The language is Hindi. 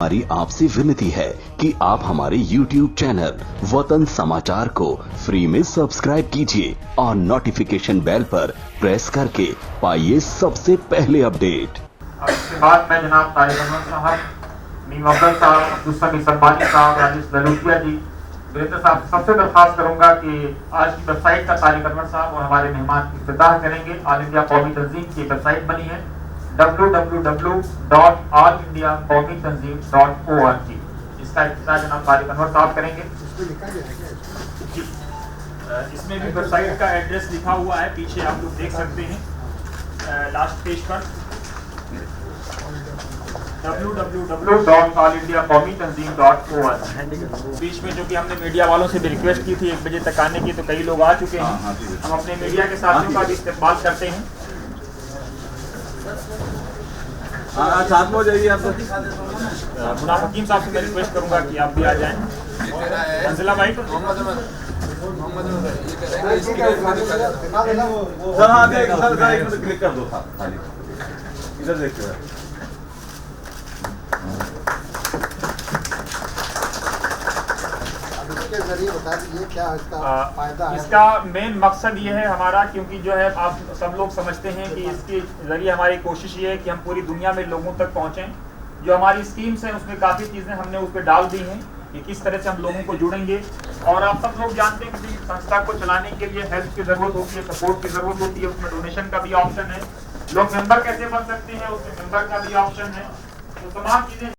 हमारी आपसे विनती है कि आप हमारे YouTube चैनल वतन समाचार को फ्री में सब्सक्राइब कीजिए और नोटिफिकेशन बेल पर प्रेस करके पाइए सबसे पहले अपडेट। इसके बाद मैं जनाब तारिक अनवर साहब, मीम अफजल साहब, अब्दुल समीद सब्बानी साहब, राजेश ललूटिया जी, वीरेंद्र साहब सबसे दरख्वास्त करूंगा कि आज की वेबसाइट का तारिक अनवर साहब और हमारे मेहमान इफ्तिताह करेंगे। ऑल इंडिया कौमी तंजीम की वेबसाइट बनी है www.allindiaqaumitanzeem.org। इसका इफ्तिताह जनाब तारिक अनवर साहब करेंगे। इसमें भी वेबसाइट का एड्रेस लिखा हुआ है, पीछे आप लोग देख सकते हैं लास्ट पेज पर www.allindiaqaumitanzeem.org। बीच में जो कि हमने मीडिया वालों से भी रिक्वेस्ट की थी 1 बजे तक आने की, तो कई लोग आ चुके हैं। हम अपने मीडिया के साथियों का भी इस्तेमाल करते हैं। साथ में हो जाइए आप। मुनाफ हकीम साहब से मैं रिक्वेस्ट करूंगा कि आप भी आ जाएं। अंजिला भाई सर हाँ सर क्लिक कर दो खाली इधर देखते हैं। इसका मेन मकसद ये है हमारा, क्योंकि जो है आप सब लोग समझते हैं कि इसके जरिए हमारी कोशिश ये है कि हम पूरी दुनिया में लोगों तक पहुंचें। जो हमारी स्कीम्स हैं उसमें काफ़ी चीज़ें हमने उस पर डाल दी हैं कि किस तरह से हम लोगों को जुड़ेंगे। और आप सब लोग जानते हैं कि संस्था को चलाने के लिए हेल्प की ज़रूरत होती है, सपोर्ट की ज़रूरत होती है। उसमें डोनेशन का भी ऑप्शन है। लोग मेंबर कैसे बन सकते हैं, उसमें मेंबर का भी ऑप्शन है। तो तमाम चीज़ें